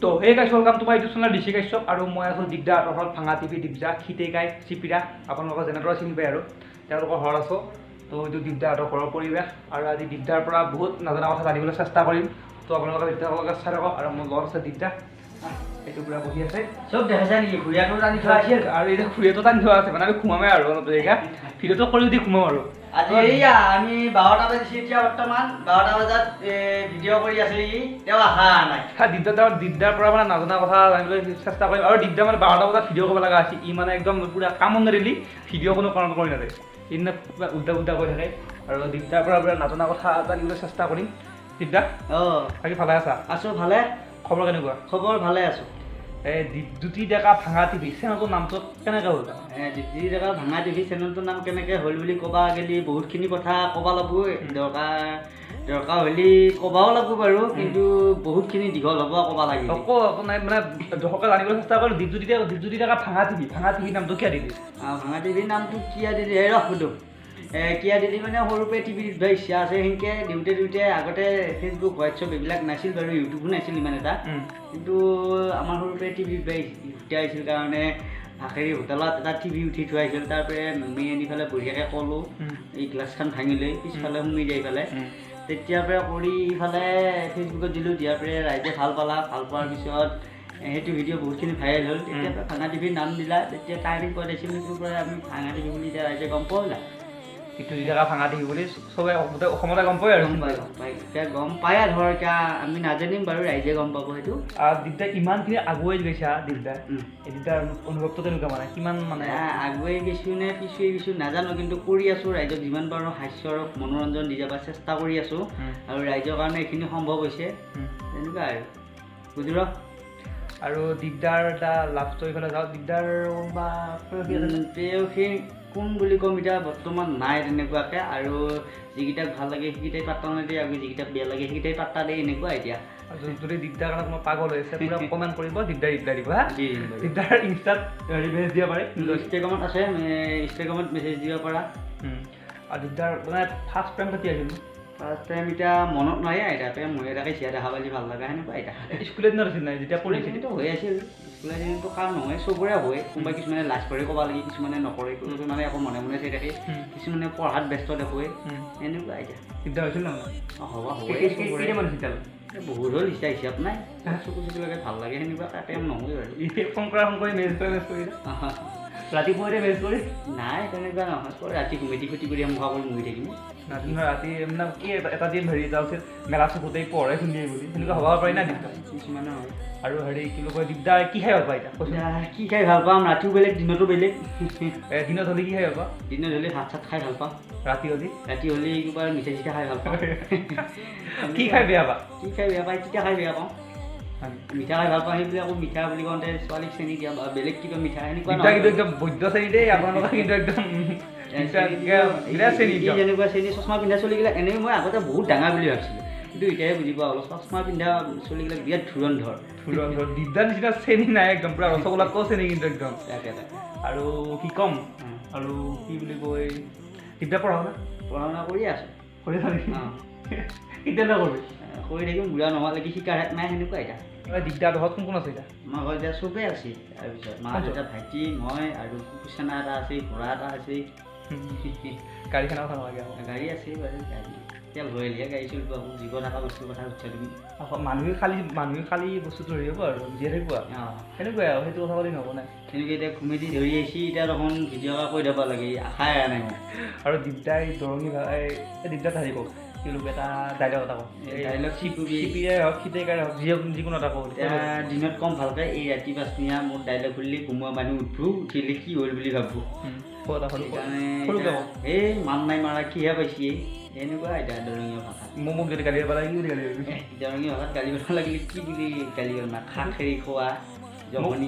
তো hey guys welcome to my YouTube channel Rishi Kashyap আৰু মই আছো দিগদা আঁতৰ ভাঙা টিভি দিগদা খিতেকাই চিপিৰা আপোনালোকৰ যেনেদৰে চিনি পায় আৰু তেওঁলোকৰ ঘৰ আছো তো এইটো দিগদা আঁতৰ ঘৰৰ পৰিৱেশ আৰু আজি দিগদাৰ পৰা বহুত নজনা কথা জানিবলৈ চেষ্টা কৰিম তো আপোনালোকে দিগদাৰ চাই থাকক আৰু মোৰ লগত আছে দিগদা এইটো পুৰা বহি আছে চব দেখাইছা নেকি খুৰীয়াটো টানি থোৱা আছে আৰু এতিয়া খুৰীয়াটো টানি থোৱা আছে মানে আমি ঘুমামে আৰু অলপ দেৰিকা ভিডিঅ'টো কৰি দি ঘুমাম আৰু আজি এইয়া আমি 12টা বাজিছে এতিয়া বৰ্তমান 12টা বজাত ভিডিঅ' কৰি আছে ই তেওঁ আহা নাই দিগদাৰ পৰা মানে নজনা কথা জানিবলৈ চেষ্টা কৰিম আৰু দিগদাৰ মানে 12টা বজাত ভিডিঅ' কৰিব লগা আছে ই মানে একদম পুৰা কামত নেৰিলি ভিডিঅ' কোনো কাৰণ কৰি নাযায় ইদিনা উল্টা কৰি থাকে আৰু দিগদাৰ পৰা পুৰা নজনা কথা জানিবলৈ চেষ্টা কৰিম দিগদাৰ বাকী ভালে আছা আছো ভালে খবৰ কেনেকুৱা খবৰ ভালে আছো এই দ্যুতি ডেকা ভাঙা টিভি চেনেলটোৰ নামটো কেনেকৈ হ'ল দ্যুতি ডেকা ভাঙা টিভি চেনেলটোৰ নাম কেনেকৈ হ'ল বুলি ক'বা গেলি বহুতখিনি কথা ক'বা লাগব দৰকাৰ হ'লে ক'বাও লাগব বাৰু কিন্তু বহুতখিনি দীঘল হ'ব ক'বা লাগিব নাই মানে দৰ্শকে জানিবলৈ চেষ্টা কৰিলোঁ দ্যুতি ডেকা ভাঙা টিভি নামটো কিয় দিলি ভাঙা টিভিৰ নামটো কিয় দিলি ৰহ সুধো কিয় দিলি মানে সৰুপে টিভি দিবা ইচ্ছা আছে সেনেকৈ দিওঁতে আগতে ফেচবুক হোৱাটছআপ এইবিলাক নাছিল বাৰু ইউটিউবো নাছিল ইমান এটা কিন্তু আমাৰ সৰুপে টিভি দিবা ইচ্ছা আহিছিল কাৰণে ভাকেৰি হোটেলত এটা টিভি উঠি থোৱা হৈছিল তাৰপৰা আমি আনি পেলাই বঢ়িয়াকৈ ক'লোঁ এই গ্লাছখন ভাঙি লৈ পিছফালে সুমি যাই পেলাই তেতিয়াৰ পৰা কৰি ইফালে ফেচবুকত দিলোঁ দিয়াৰ পৰা ৰাইজে ভাল পালা ভাল পোৱাৰ পিছত সেইটো ভিডিঅ' বহুতখিনি ভাইৰেল হ'ল তেতিয়াৰ পৰা ভাঙা টিভিৰ নাম দিলা তেতিয়া টাইমিং পঠাইছিল সেইটোৰ পৰা আমি ভাঙা টিভি বুলি এতিয়া ৰাইজে গম পোৱা দ্যুতি ডেকা ভাঙা টিভি বুলি চবে অসমতে গম পায় আৰু এতিয়া গম পায় ধৰ এতিয়া আমি নাজানিম বাৰু ৰাইজে গম পাব সেইটো দিগদাৰ ইমানখিনি আগুৱাই গৈছা দিগদাৰ অনুভৱটো তেনেকুৱা মানে কিমান মানে আগুৱাই গৈছোঁ নে পিছুৱাই গৈছোঁ নাজানো কিন্তু কৰি আছোঁ ৰাইজক যিমান পাৰোঁ হাস্য আৰু মনোৰঞ্জন দি যাব চেষ্টা কৰি আছোঁ আৰু ৰাইজৰ কাৰণে এইখিনি সম্ভৱ হৈছে তেনেকুৱা আৰু বুজিব আৰু দিগদাৰ এটা লাভ ষ্টৰী ফালে যাওঁ দিগদাৰ বা সেই কোন বুলি ক'ম এতিয়া বৰ্তমান নাই তেনেকুৱাকৈ আৰু যিকেইটাক ভাল লাগে সেইকেইটাই পাত্তা নিদিয়ে আৰু যিকেইটাক বেয়া লাগে সেইকেইটাই পাত্তা দিয়ে এনেকুৱা এতিয়া যদি দিগদাৰ কাৰণে তোমাৰ পাগল হৈছে পুৰা কমেণ্ট কৰিব দিগদাৰ দিব হা দিগদাৰ ইনষ্টাত মেছেজ দিব পাৰে ইনষ্টাগ্ৰামত আছে ইনষ্টাগ্ৰামত মেছেজ দিব পাৰা আৰু দিগদাৰ মানে ফাৰ্ষ্ট টাইম পাতি আহিলোঁ ফাৰ্ষ্ট টাইম এতিয়া মনত নাই এতিয়া মই এটাকে চিয়া দেখা পালি ভাল লগা সেনেকুৱা এতিয়া স্কুলৰ দিনত আছিল নাই যেতিয়া পঢ়িছিলতো হৈ আছিল স্কুলৰ দিনতো কাম নহয় চবৰে হয় কোনোবা কিছুমানে লাজ কৰি ক'ব লাগে কিছুমানে নকৰে কিছুমানে আকৌ মনে মনে চাই থাকে কিছুমানে পঢ়াত ব্যস্ত দেখুৱাই এনেকুৱা এতিয়া দিগদাৰ হৈছিল ন হ'ব বহুত হ'ল ইচ্ছা হিচাপ নাই চকু লাগে ভাল লাগে সেনেকুৱা টাইম নহয় বাৰু ফোন কৰি মেছেজ কৰি ৰাতিপুৱাতে মেছেজ কৰি নাই তেনেকুৱা নহয় ৰাতি ঘুমেটি খুটি কৰি মুখা কৰি মুহি থাকিম ৰাতি মানে কি এটা দিন হেৰি যাওঁছিল মেলা চকুতেই পঢ়ে শুনি বুলি সেনেকুৱা হ'ব পাৰি না দিগদাৰ কিছুমানে হয় আৰু হেৰি কি কয় দিগদাৰ কি খাই ভাল পায় এতিয়া কি খাই ভাল পাম ৰাতিও বেলেগ দিনতো বেলেগ দিনত হ'লে কি খাই ভাল পাওঁ দিনত হ'লে ভাত চাত খাই ভাল পাওঁ ৰাতি হ'লে কিবা মিঠাই চিঠা খাই ভাল পাওঁ কি খাই বেয়া পাওঁ তিতা খাই বেয়া পাওঁ মিঠা খাই ভাল পাওঁ সেইবিলাক আকৌ মিঠা বুলি কওঁতে ছোৱালীক চেনি দিয়া বা বেলেগ কিবা মিঠা এনেকুৱা কিন্তু একদম বৈদ্য চেনি দেই আপোনালোকে কিন্তু একদম যেনেকুৱা চেনি চশমা পিন্ধা চলিবিলাক এনেই মই আগতে বহুত ডাঙৰ বুলি ভাবিছিলোঁ কিন্তু এতিয়াই বুজি পোৱা অলপ চশমা পিন্ধা চলিবিলাক বিৰাট ধুৰন্ধৰ দিগদাৰ নিচিনা চেনি নাই একদম পুৰা ৰসগোল্লাতকৈও চেনি কিন্তু একদম আৰু কি ক'ম আৰু কি বুলি কয় দিগদাৰ পঢ়া শুনা কৰি আছোঁ কৰি থাকি কেতিয়ালৈ কৰিবি কৰি থাকিম বুঢ়া নোহোৱালৈকে শিকাৰ হেত নাই সেনেকুৱা এতিয়া দিগদাৰ ঘৰত কোন আছে এতিয়া আমাৰ ঘৰত এতিয়া চবেই আছে তাৰপিছত মা দেউতা ভাইটি মই আৰু কুকুৰচানা এটা আছে ঘোঁৰা এটা আছে গাড়ীখনৰ কথা নালাগে গাড়ী আছে বাৰু গাড়ী এতিয়া লৈ আহিলে গাড়ী চলিব আকৌ জীৱ থকা বস্তুৰ কথা সুধিছা তুমি মানুহে খালী বস্তুটো ধৰি আহিব আৰু জীয়াই থাকিব সেনেকুৱাই আৰু সেইটো কথা ক'লে নহ'ব নাই তেনেকৈ এতিয়া ঘুমেদি ধৰি আহিছি এতিয়া দেখোন ভিডিঅ' কৈ দিব লাগে আশাই এৰা নাই মই আৰু দিগদাৰ দৰঙি দিগদাৰ হেৰি কওক তেওঁলোক এটা ডাইলগ এটা কওঁ ডাইলগ চিপিৰে হওক খিতেকাৰে হওক যিকোনো এটা কওঁ এতিয়া দিনত কম ভালকৈ এই ৰাতি পাঁচদিনীয়া মোৰ ডাইলগ খুলিলে কোমোৱা মানুহ উঠো উঠিলে কি হ'ল বুলি ভাবোঁ সেইকাৰণে এই মান নাই মাৰা কিহে পাইছি এনেকুৱা এতিয়া দৰঙীয়া ভাষা মোক যদি গালি পালা দৰঙীয়া ভাষাত গালি পাব লাগিলে কি বুলি গালি পাল না খা খেৰি খোৱা জমনি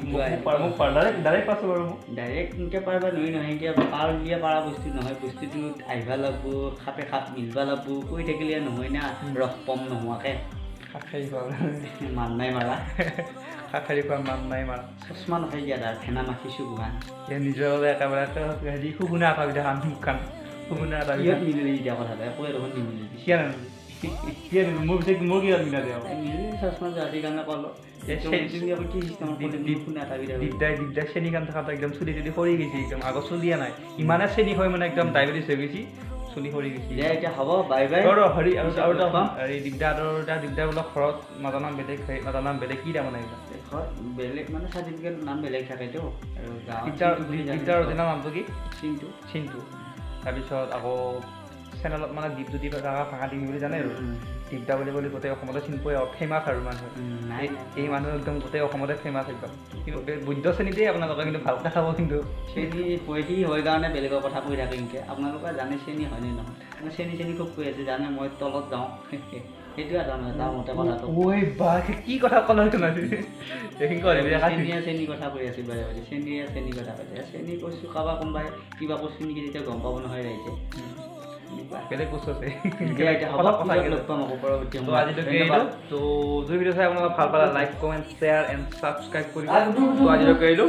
ডাইৰেক্ট পাইছোঁ বাৰু মোক ডাইৰেক্ট এনেকৈ পাৰিবা নহয় এতিয়া পাৰ উলিয়াই পৰা বস্তু নহয় বস্তুটোত আহিব লাগব খাপে খাপ মিলিব লাগব কৈ থাকিলে নহয় না ৰস কম নোহোৱাকৈ খাৰি খোৱা মান নাই মাৰা খাৰি খোৱা মান নাই মাৰা চশমা নহয় দিয়া তাৰ ফেনা মাখিছোঁ গোহান নিজৰ একেবাৰে হেৰি শুকুনা এটা বিধা মুখখন শুকুনা এটা মিলিলে এতিয়া কথাটো একোৱে দেখোন নিমিলে কি আনিলো মোৰ পিছে মোৰ কি আনিলা দেও মিলি চশমা জাতি কাৰণে ক'লো তুমি আকৌ কি চিষ্টেমত শুনা থাকি দিগদাৰ চেনি কাণ থকাটো একদম চুলি চুলি সৰি গৈছে একদম আগত চলিয়া নাই ইমানে চেনি হয় মানে একদম ডায়েবেটিছ হৈ গৈছে চুলি সৰি গৈছে এতিয়া হ'ব বাই বাই হেৰি আৰু এটা হেৰি দিগদাৰ বোলে ঘৰত নাজানাম বেলেগ কি দাম নাই বেলেগ মানে চাৰ্টিফিকেট নাম বেলেগ থাকেতো আৰু দিগদাৰ অৰিজিনেল নামটো কি চিন্তু তাৰপিছত আকৌ চেনেলত মানে দীপজ্যোতি ভাষা দিম বুলি জানে আৰু দীপদা বুলি গোটেই অসমতে চিনি পোৱা ফেমাছ আৰু মানুহ এই মানুহ একদম গোটেই অসমতে ফেমাছ একদম কিন্তু বুদ্ধ শ্ৰেণীতেই আপোনালোকে কিন্তু ভালকৈ খাব কিন্তু চেনি পইচি হয় কাৰণে বেলেগৰ কথা কৈ থাকে এনেকৈ আপোনালোকে জানে চেনি হয়নে নহয় মানে চেনি খুব কৈ আছে জানে মই তলত যাওঁ সেইটোৱে এটা নহয় তাৰ মতে কথাটো ঐ বা কি কথা ক'লে চেনি কথা কৈ আছে বাৰে বাৰে চেনি কথা কৈ আছে চেনি কৈছোঁ কাৰোবাৰ কোনোবাই কিবা কৈছোঁ নেকি তেতিয়া গম পাব নহয় ৰাইজে বেলেগ বস্তু আছে আজিলৈকে তো যদি ভিডিঅ' চাই আপোনালোকে ভাল পালে like comment share and subscribe কৰিব তো আজিলৈকে এৰিলোঁ